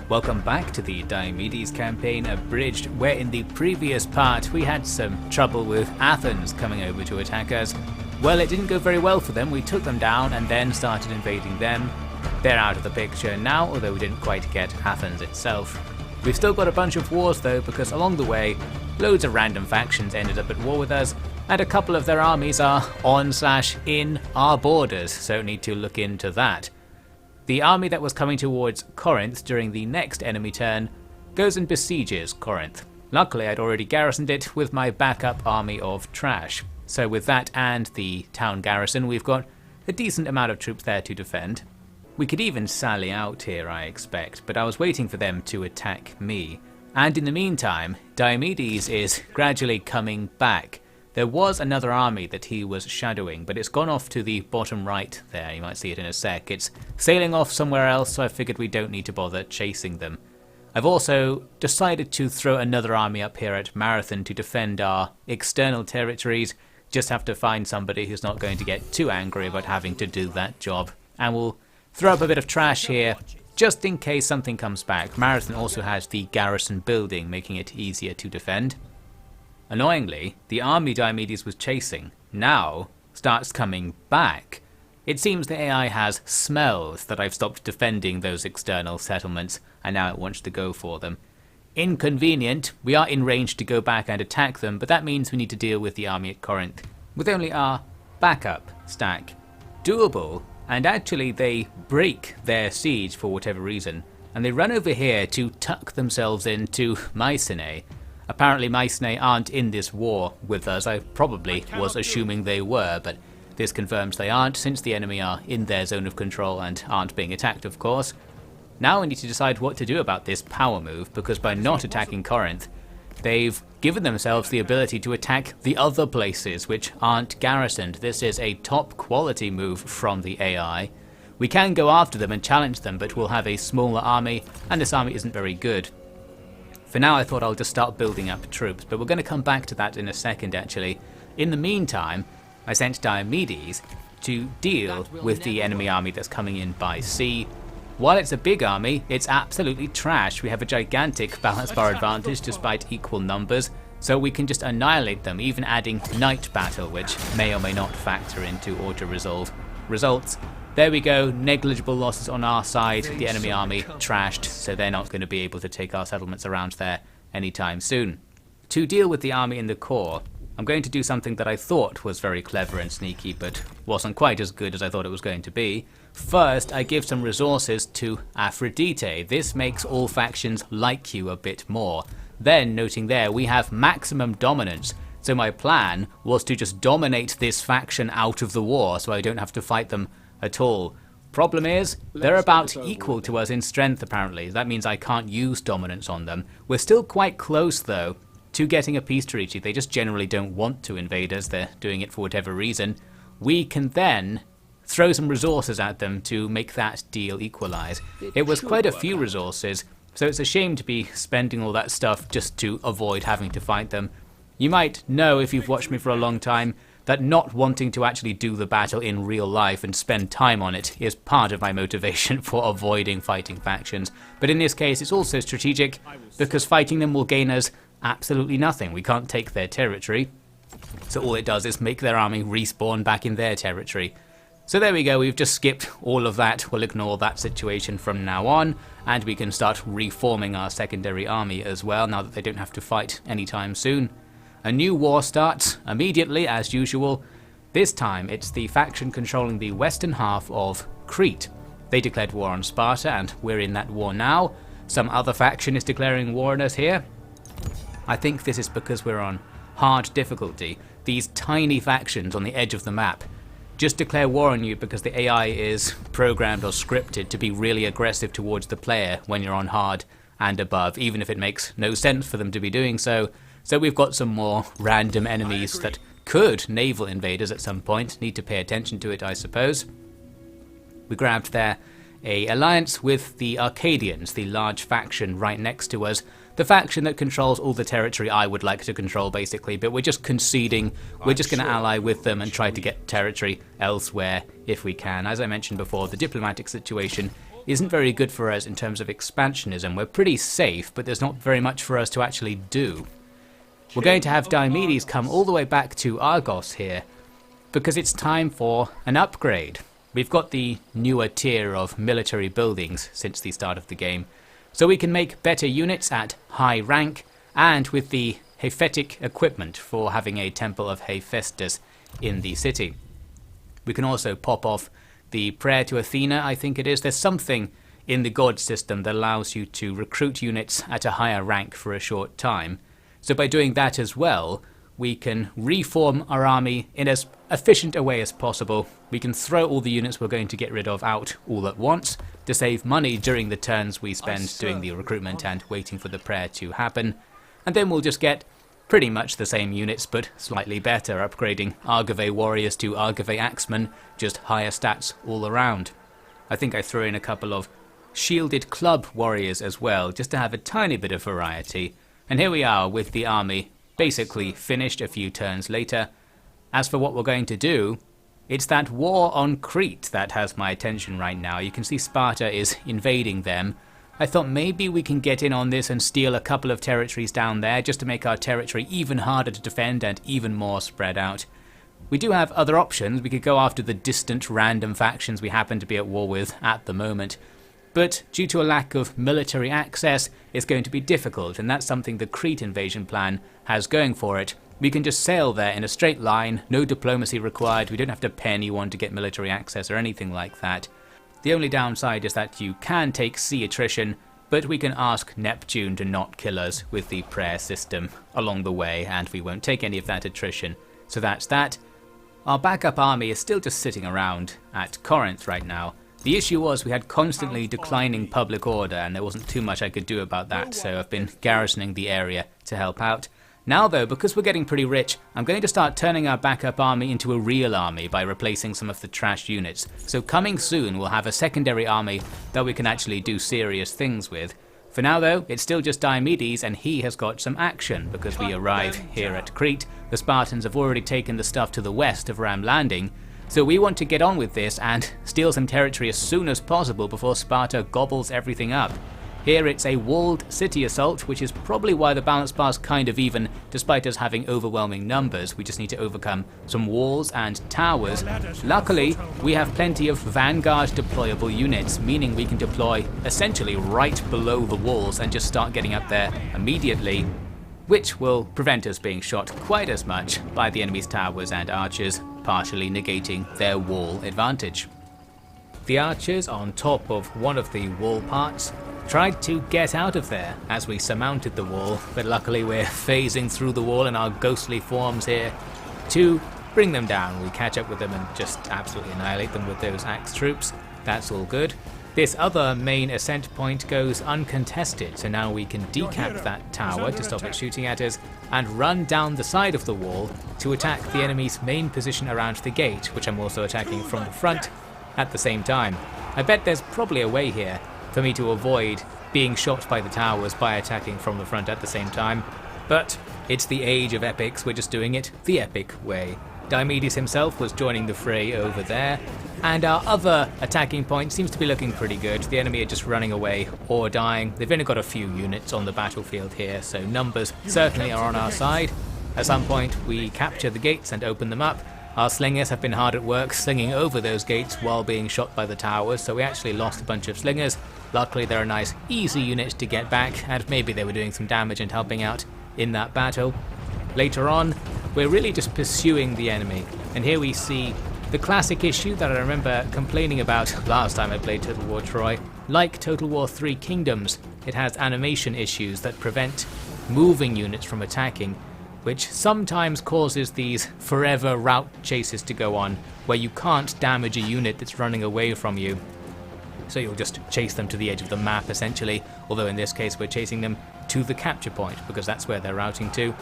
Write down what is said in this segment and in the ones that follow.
Welcome back to the Diomedes campaign Abridged, where in the previous part we had some trouble with Athens coming over to attack us. Well, it didn't go very well for them. We took them down and then started invading them. They're out of the picture now, although we didn't quite get Athens itself. We've still got a bunch of wars though, because along the way loads of random factions ended up at war with us, and a couple of their armies are on/in our borders, so need to look into that. The army that was coming towards Corinth during the next enemy turn goes and besieges Corinth. Luckily I'd already garrisoned it with my backup army of trash, so with that and the town garrison we've got a decent amount of troops there to defend. We could even sally out here, I expect, but I was waiting for them to attack me. And in the meantime, Diomedes is gradually coming back. There was another army that he was shadowing, but it's gone off to the bottom right there. You might see it in a sec. It's sailing off somewhere else, so I figured we don't need to bother chasing them. I've also decided to throw another army up here at Marathon to defend our external territories. Just have to find somebody who's not going to get too angry about having to do that job. And we'll throw up a bit of trash here, just in case something comes back. Marathon also has the garrison building, making it easier to defend. Annoyingly, the army Diomedes was chasing now starts coming back. It seems the AI has smelled that I've stopped defending those external settlements, and now it wants to go for them. Inconvenient. We are in range to go back and attack them, but that means we need to deal with the army at Corinth with only our backup stack. Doable, and actually they break their siege for whatever reason, and they run over here to tuck themselves into Mycenae. Apparently Mycenae aren't in this war with us. I probably was assuming they were, but this confirms they aren't, since the enemy are in their zone of control and aren't being attacked, of course. Now we need to decide what to do about this power move, because by not attacking Corinth, they've given themselves the ability to attack the other places which aren't garrisoned. This is a top quality move from the AI. We can go after them and challenge them, but we'll have a smaller army, and this army isn't very good. For now I thought I'll just start building up troops, but we're going to come back to that in a second actually. In the meantime, I sent Diomedes to deal with the enemy army that's coming in by sea. While it's a big army, it's absolutely trash. We have a gigantic balance bar advantage despite equal numbers, so we can just annihilate them, even adding night battle, which may or may not factor into auto-resolve results. There we go, negligible losses on our side, the enemy army trashed, so they're not going to be able to take our settlements around there anytime soon. To deal with the army in the core, I'm going to do something that I thought was very clever and sneaky, but wasn't quite as good as I thought it was going to be. First, I give some resources to Aphrodite. This makes all factions like you a bit more. Then, noting there, we have maximum dominance, so my plan was to just dominate this faction out of the war so I don't have to fight them at all. Problem is, they're about equal to us in strength apparently. That means I can't use dominance on them. We're still quite close though to getting a peace treaty. They just generally don't want to invade us. They're doing it for whatever reason. We can then throw some resources at them to make that deal equalize. It was quite a few resources, so it's a shame to be spending all that stuff just to avoid having to fight them. You might know, if you've watched me for a long time, that not wanting to actually do the battle in real life and spend time on it is part of my motivation for avoiding fighting factions. But in this case it's also strategic, because fighting them will gain us absolutely nothing. We can't take their territory, so all it does is make their army respawn back in their territory. So there we go, we've just skipped all of that. We'll ignore that situation from now on, and we can start reforming our secondary army as well, now that they don't have to fight anytime soon. A new war starts immediately as usual. This time it's the faction controlling the western half of Crete. They declared war on Sparta and we're in that war now. Some other faction is declaring war on us here. I think this is because we're on hard difficulty. These tiny factions on the edge of the map just declare war on you because the AI is programmed or scripted to be really aggressive towards the player when you're on hard and above, even if it makes no sense for them to be doing so. So we've got some more random enemies that could naval invade us at some point. Need to pay attention to it, I suppose. We grabbed there a alliance with the Arcadians, the large faction right next to us. The faction that controls all the territory I would like to control, basically, but we're just conceding. We're just going to ally with them and try to get territory elsewhere if we can. As I mentioned before, the diplomatic situation isn't very good for us in terms of expansionism. We're pretty safe, but there's not very much for us to actually do. We're going to have Diomedes come all the way back to Argos here, because it's time for an upgrade. We've got the newer tier of military buildings since the start of the game, so we can make better units at high rank, and with the Hephaestic equipment for having a Temple of Hephaestus in the city. We can also pop off the prayer to Athena, I think it is. There's something in the god system that allows you to recruit units at a higher rank for a short time. So by doing that as well, we can reform our army in as efficient a way as possible. We can throw all the units we're going to get rid of out all at once to save money during the turns we spend doing the recruitment and waiting for the prayer to happen. And then we'll just get pretty much the same units, but slightly better, upgrading Argive warriors to Argive axemen, just higher stats all around. I think I threw in a couple of shielded club warriors as well, just to have a tiny bit of variety. And here we are with the army basically finished a few turns later. As for what we're going to do, it's that war on Crete that has my attention right now. You can see Sparta is invading them. I thought maybe we can get in on this and steal a couple of territories down there just to make our territory even harder to defend and even more spread out. We do have other options. We could go after the distant random factions we happen to be at war with at the moment. But due to a lack of military access, it's going to be difficult, and that's something the Crete invasion plan has going for it. We can just sail there in a straight line, no diplomacy required, we don't have to pay anyone to get military access or anything like that. The only downside is that you can take sea attrition, but we can ask Neptune to not kill us with the prayer system along the way, and we won't take any of that attrition. So that's that. Our backup army is still just sitting around at Corinth right now. The issue was we had constantly declining public order, and there wasn't too much I could do about that, so I've been garrisoning the area to help out. Now though, because we're getting pretty rich, I'm going to start turning our backup army into a real army by replacing some of the trash units. So coming soon we'll have a secondary army that we can actually do serious things with. For now though, it's still just Diomedes, and he has got some action because we arrive here at Crete. The Spartans have already taken the stuff to the west of Ram Landing, so we want to get on with this and steal some territory as soon as possible before Sparta gobbles everything up. Here it's a walled city assault, which is probably why the balance bar's kind of even, despite us having overwhelming numbers. We just need to overcome some walls and towers. Luckily, we have plenty of vanguard deployable units, meaning we can deploy essentially right below the walls and just start getting up there immediately, which will prevent us being shot quite as much by the enemy's towers and archers, partially negating their wall advantage. The archers on top of one of the wall parts tried to get out of there as we surmounted the wall, but luckily we're phasing through the wall in our ghostly forms here to bring them down. We catch up with them and just absolutely annihilate them with those axe troops. That's all good. This other main ascent point goes uncontested, so now we can decap that tower to stop it shooting at us and run down the side of the wall to attack the enemy's main position around the gate, which I'm also attacking from the front at the same time. I bet there's probably a way here for me to avoid being shot by the towers by attacking from the front at the same time, but it's the age of epics, we're just doing it the epic way. Diomedes himself was joining the fray over there, and our other attacking point seems to be looking pretty good. The enemy are just running away or dying. They've only got a few units on the battlefield here, so numbers certainly are on our side. At some point we capture the gates and open them up. Our slingers have been hard at work slinging over those gates while being shot by the towers, so we actually lost a bunch of slingers. Luckily they're a nice easy unit to get back, and maybe they were doing some damage and helping out in that battle. Later on, we're really just pursuing the enemy, and here we see the classic issue that I remember complaining about last time I played Total War Troy. Like Total War 3 Kingdoms, it has animation issues that prevent moving units from attacking, which sometimes causes these forever route chases to go on, where you can't damage a unit that's running away from you. So you'll just chase them to the edge of the map essentially, although in this case we're chasing them to the capture point because that's where they're routing to.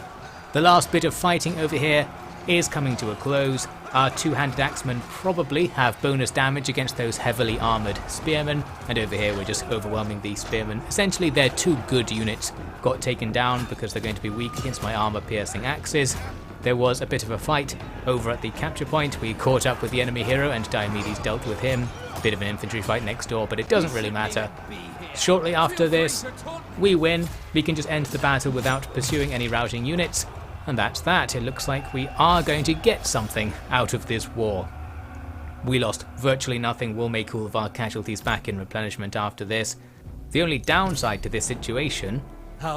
The last bit of fighting over here is coming to a close. Our two-handed axemen probably have bonus damage against those heavily armoured spearmen, and over here we're just overwhelming these spearmen. Essentially their two good units got taken down because they're going to be weak against my armour-piercing axes. there was a bit of a fight over at the capture point. We caught up with the enemy hero and Diomedes dealt with him. Bit of an infantry fight next door, but it doesn't really matter. Shortly after this, we win. We can just end the battle without pursuing any routing units, and that's that. It looks like we are going to get something out of this war. We lost virtually nothing. We'll make all of our casualties back in replenishment after this. The only downside to this situation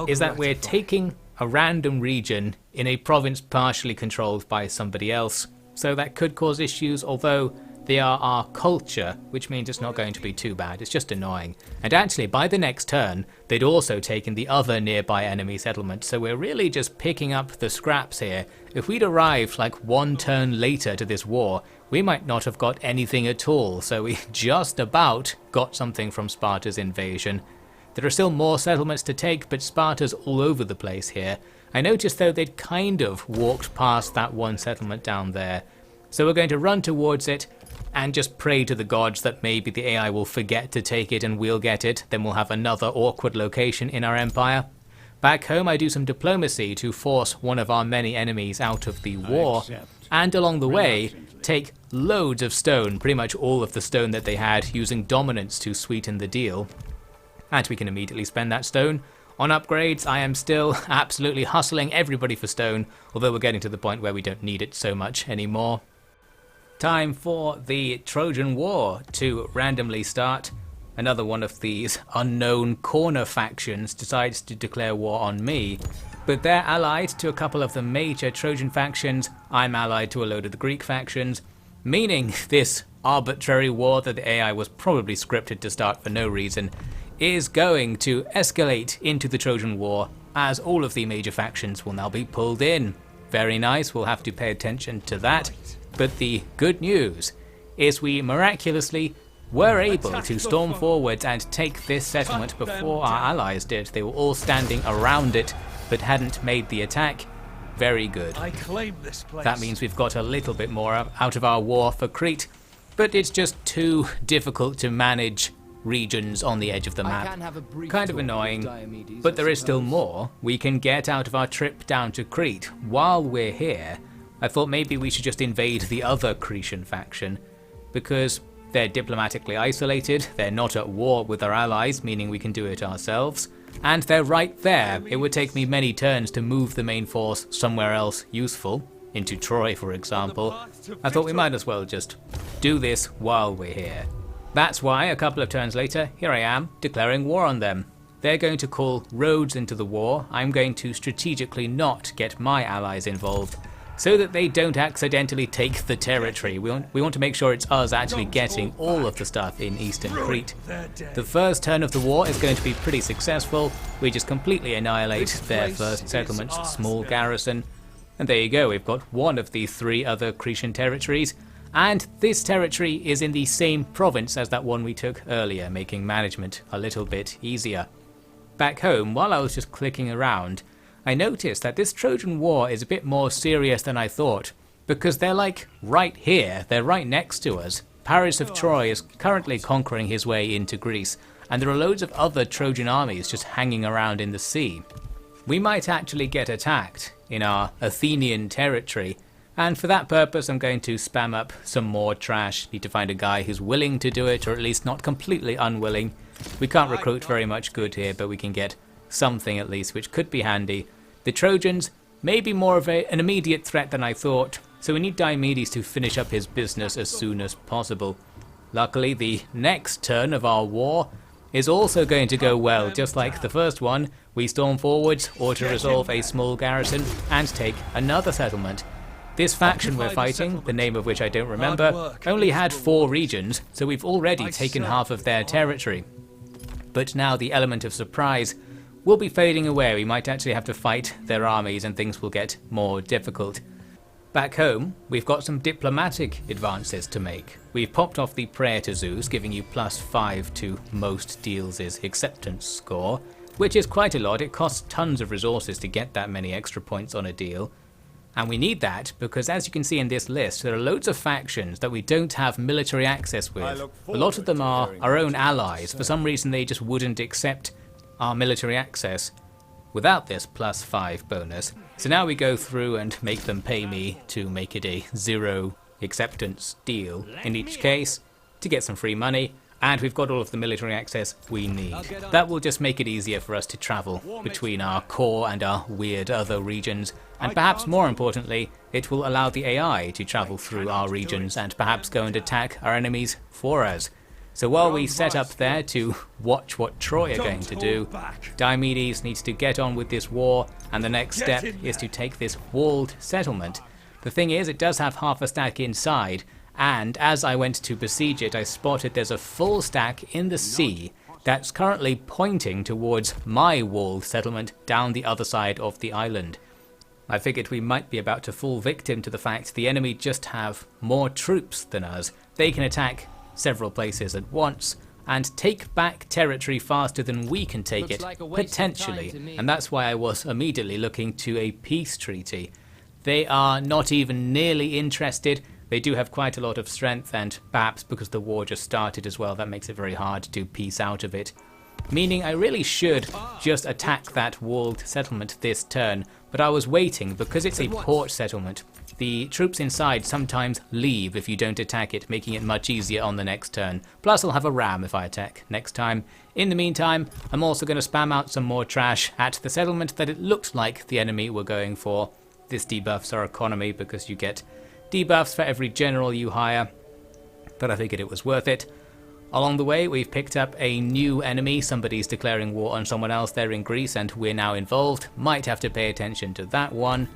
is that we're taking a random region in a province partially controlled by somebody else, so that could cause issues, although they are our culture, which means it's not going to be too bad. It's just annoying. And actually, by the next turn, they'd also taken the other nearby enemy settlement, so we're really just picking up the scraps here. If we'd arrived like one turn later to this war, we might not have got anything at all, so we just about got something from Sparta's invasion. There are still more settlements to take, but Sparta's all over the place here. I noticed though they'd kind of walked past that one settlement down there. So we're going to run towards it and just pray to the gods that maybe the AI will forget to take it and we'll get it. Then we'll have another awkward location in our empire. Back home I do some diplomacy to force one of our many enemies out of the war, and along the way take loads of stone, pretty much all of the stone that they had, using dominance to sweeten the deal. And we can immediately spend that stone on upgrades. I am still absolutely hustling everybody for stone, although we're getting to the point where we don't need it so much anymore. Time for the Trojan War to randomly start. Another one of these unknown corner factions decides to declare war on me, but they're allied to a couple of the major Trojan factions. I'm allied to a load of the Greek factions, meaning this arbitrary war that the AI was probably scripted to start for no reason is going to escalate into the Trojan War, as all of the major factions will now be pulled in. Very nice, we'll have to pay attention to that. But the good news is we miraculously were able to storm forwards and take this settlement before our allies did. They were all standing around it but hadn't made the attack. Very good. I claim this place. That means we've got a little bit more out of our war for Crete, but it's just too difficult to manage regions on the edge of the map. Kind of annoying, but there is still more we can get out of our trip down to Crete. While we're here, I thought maybe we should just invade the other Cretan faction, because they're diplomatically isolated, they're not at war with our allies, meaning we can do it ourselves, and they're right there. It would take me many turns to move the main force somewhere else useful, into Troy for example. I thought we might as well just do this while we're here. That's why a couple of turns later, here I am, declaring war on them. They're going to call Rhodes into the war. I'm going to strategically not get my allies involved, so that they don't accidentally take the territory. We want to make sure it's us actually getting all of the stuff in eastern Crete. The first turn of the war is going to be pretty successful. We just completely annihilate their first settlement's small garrison. And there you go, we've got one of the three other Cretan territories. And this territory is in the same province as that one we took earlier, making management a little bit easier. Back home, while I was just clicking around, I noticed that this Trojan War is a bit more serious than I thought, because they're like right here, they're right next to us. Paris of Troy is currently conquering his way into Greece, and there are loads of other Trojan armies just hanging around in the sea. We might actually get attacked in our Athenian territory, and for that purpose I'm going to spam up some more trash. Need to find a guy who's willing to do it, or at least not completely unwilling. We can't recruit very much good here, but we can get something at least, which could be handy. The Trojans may be more of an immediate threat than I thought, so we need Diomedes to finish up his business as soon as possible. Luckily, the next turn of our war is also going to go well. Just like the first one, we storm forwards, auto-resolve a small garrison, and take another settlement. This faction we're fighting, the name of which I don't remember, only had 4 regions, so we've already taken half of their territory. But now the element of surprise will be fading away. We might actually have to fight their armies and things will get more difficult. Back home, we've got some diplomatic advances to make. We've popped off the prayer to Zeus, giving you +5 to most deals' acceptance score, which is quite a lot. It costs tons of resources to get that many extra points on a deal. And we need that because, as you can see in this list, there are loads of factions that we don't have military access with. A lot of them are our own allies. For some reason they just wouldn't accept our military access. without this +5 bonus. So now we go through and make them pay me to make it a 0 acceptance deal in each case to get some free money, and we've got all of the military access we need. That will just make it easier for us to travel between our core and our weird other regions, and perhaps more importantly, it will allow the AI to travel through our regions and perhaps go and attack our enemies for us. So while we set up there to watch what Troy are going to do, Diomedes needs to get on with this war, and the next step is to take this walled settlement. The thing is, it does have half a stack inside, and as I went to besiege it, I spotted there's a full stack in the sea that's currently pointing towards my walled settlement down the other side of the island. I figured we might be about to fall victim to the fact the enemy just have more troops than us. They can attack several places at once and take back territory faster than we can take it, potentially, and that's why I was immediately looking to a peace treaty. They are not even nearly interested. They do have quite a lot of strength, and perhaps because the war just started as well, that makes it very hard to peace out of it. Meaning I really should just attack that walled settlement this turn, but I was waiting because it's a port settlement. The troops inside sometimes leave if you don't attack it, making it much easier on the next turn. Plus I'll have a ram if I attack next time. In the meantime, I'm also going to spam out some more trash at the settlement that it looked like the enemy were going for. This debuffs our economy because you get debuffs for every general you hire, but I figured it was worth it. Along the way, we've picked up a new enemy. Somebody's declaring war on someone else there in Greece, and we're now involved. Might have to pay attention to that one.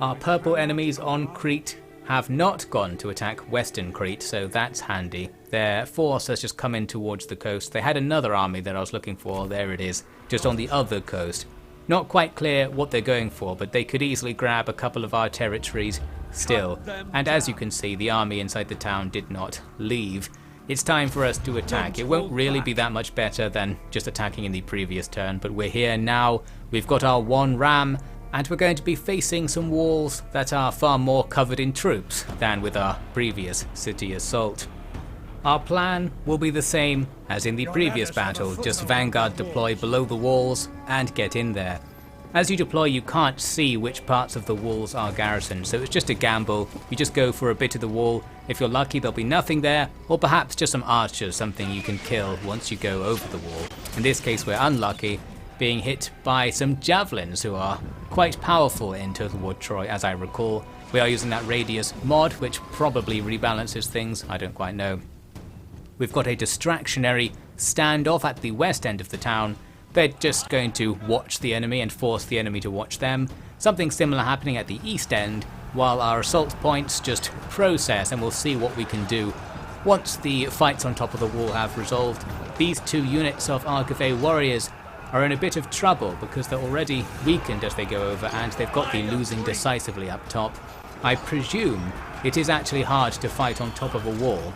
Our purple enemies on Crete have not gone to attack Western Crete, so that's handy. Their force has just come in towards the coast. They had another army that I was looking for. There it is, just on the other coast. Not quite clear what they're going for, but they could easily grab a couple of our territories still. And as you can see, the army inside the town did not leave. It's time for us to attack. It won't really be that much better than just attacking in the previous turn, but we're here now. We've got our one ram, and we're going to be facing some walls that are far more covered in troops than with our previous city assault. Our plan will be the same as in the previous battle, just vanguard deploy below the walls and get in there. As you deploy, you can't see which parts of the walls are garrisoned, so it's just a gamble. You just go for a bit of the wall. If you're lucky, there'll be nothing there, or perhaps just some archers, something you can kill once you go over the wall. In this case, we're unlucky, being hit by some javelins who are quite powerful in Total War Troy, as I recall. We are using that radius mod, which probably rebalances things, I don't quite know. We've got a distractionary standoff at the west end of the town. They're just going to watch the enemy and force the enemy to watch them. Something similar happening at the east end, while our assault points just process, and we'll see what we can do. Once the fights on top of the wall have resolved, these two units of Argive warriors are in a bit of trouble because they're already weakened as they go over, and they've got the losing decisively up top. I presume it is actually hard to fight on top of a wall,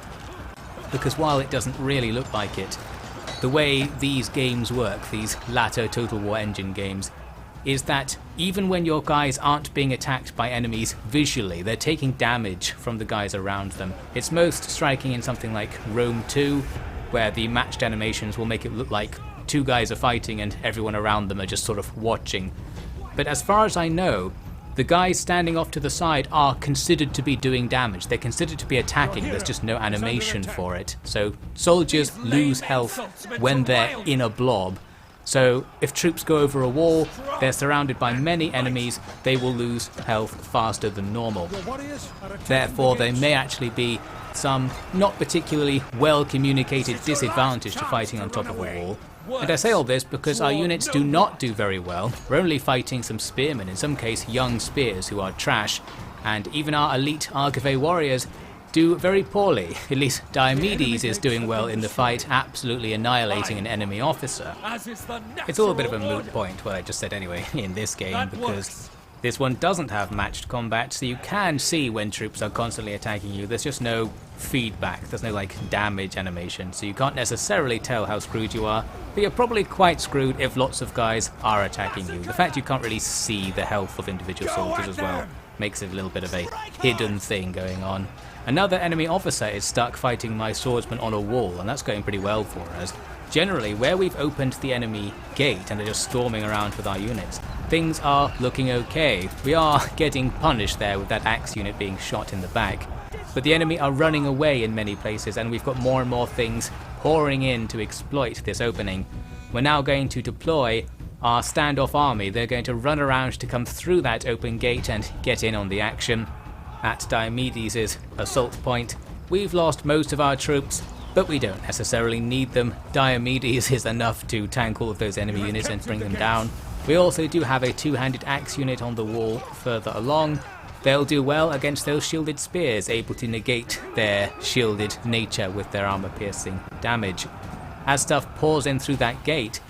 because while it doesn't really look like it, the way these games work, these latter Total War Engine games, is that even when your guys aren't being attacked by enemies visually, they're taking damage from the guys around them. It's most striking in something like Rome 2, where the matched animations will make it look like two guys are fighting and everyone around them are just sort of watching. But as far as I know, the guys standing off to the side are considered to be doing damage. They're considered to be attacking, there's just no animation for it. So soldiers lose health when they're in a blob. So if troops go over a wall, they're surrounded by many enemies, they will lose health faster than normal. Therefore, there may actually be some not particularly well communicated disadvantage to fighting on top of a wall. And I say all this because our units do not do very well. We're only fighting some spearmen, in some case young spears who are trash, and even our elite Argive warriors do very poorly. At least Diomedes is doing well in the fight, absolutely annihilating an enemy officer. It's all a bit of a moot point, what I just said anyway, in this game, because this one doesn't have matched combat, so you can see when troops are constantly attacking you. There's just no feedback, there's no damage animation, so you can't necessarily tell how screwed you are, but you're probably quite screwed if lots of guys are attacking you. The fact you can't really see the health of individual soldiers as well makes it a little bit of a hidden thing going on. Another enemy officer is stuck fighting my swordsman on a wall, and that's going pretty well for us. generally where we've opened the enemy gate and are just storming around with our units, things are looking okay. We are getting punished there with that axe unit being shot in the back, but the enemy are running away in many places and we've got more and more things pouring in to exploit this opening. We're now going to deploy our standoff army. They're going to run around to come through that open gate and get in on the action. At Diomedes' assault point, we've lost most of our troops, but we don't necessarily need them. Diomedes is enough to tank all of those enemy units and bring them down. We also do have a two-handed axe unit on the wall further along. They'll do well against those shielded spears, able to negate their shielded nature with their armor-piercing damage. As stuff pours in through that gate,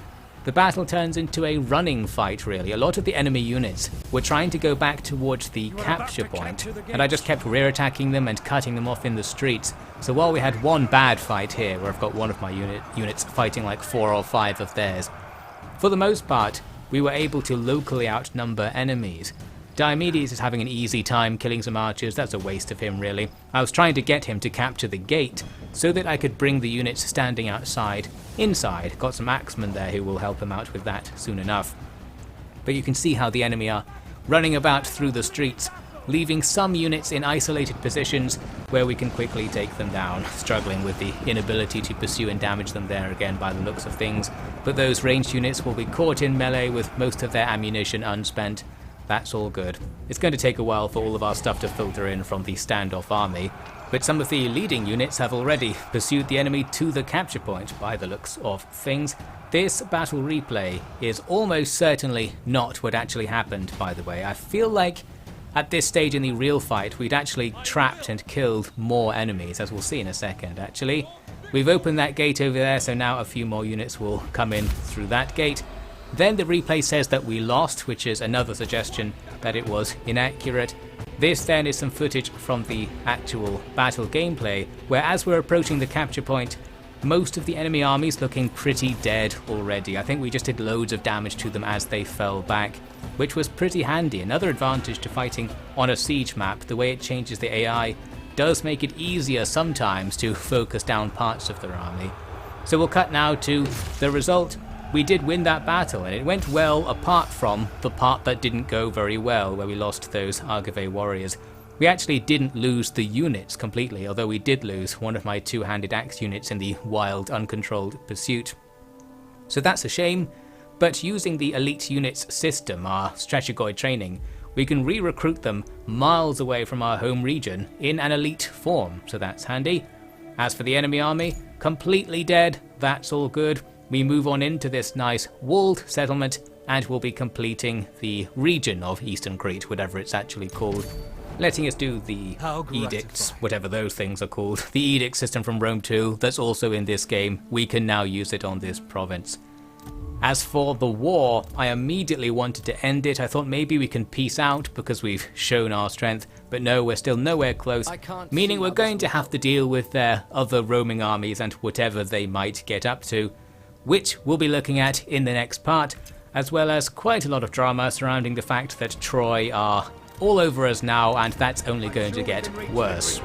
the battle turns into a running fight really. A lot of the enemy units were trying to go back towards the capture point, and I just kept rear attacking them and cutting them off in the streets. So while we had one bad fight here, where I've got one of my units fighting like 4 or 5 of theirs, for the most part we were able to locally outnumber enemies. Diomedes is having an easy time killing some archers. That's a waste of him really. I was trying to get him to capture the gate so that I could bring the units standing outside inside. Got some axemen there who will help him out with that soon enough. But you can see how the enemy are running about through the streets, leaving some units in isolated positions where we can quickly take them down, struggling with the inability to pursue and damage them there again by the looks of things. But those ranged units will be caught in melee with most of their ammunition unspent. That's all good. It's going to take a while for all of our stuff to filter in from the standoff army, but some of the leading units have already pursued the enemy to the capture point by the looks of things. This battle replay is almost certainly not what actually happened, by the way. I feel like at this stage in the real fight we'd actually trapped and killed more enemies, as we'll see in a second actually. We've opened that gate over there, so now a few more units will come in through that gate. Then the replay says that we lost, which is another suggestion that it was inaccurate. This then is some footage from the actual battle gameplay, where as we're approaching the capture point, most of the enemy armies looking pretty dead already. I think we just did loads of damage to them as they fell back, which was pretty handy. Another advantage to fighting on a siege map, the way it changes the AI does make it easier sometimes to focus down parts of their army. So we'll cut now to the result. We did win that battle, and it went well apart from the part that didn't go very well, where we lost those Argive warriors. We actually didn't lose the units completely, although we did lose one of my two-handed axe units in the wild, uncontrolled pursuit. So that's a shame, but using the elite units system, our Strategoid training, we can re-recruit them miles away from our home region in an elite form, so that's handy. As for the enemy army, completely dead, that's all good. We move on into this nice walled settlement and we'll be completing the region of Eastern Crete, whatever it's actually called. Letting us do the edicts, whatever those things are called. The edict system from Rome 2 that's also in this game, we can now use it on this province. As for the war, I immediately wanted to end it. I thought maybe we can peace out because we've shown our strength, but no, we're still nowhere close, meaning we're going to have to deal with their other roaming armies and whatever they might get up to, which we'll be looking at in the next part, as well as quite a lot of drama surrounding the fact that Troy are all over us now, and that's only going to get worse.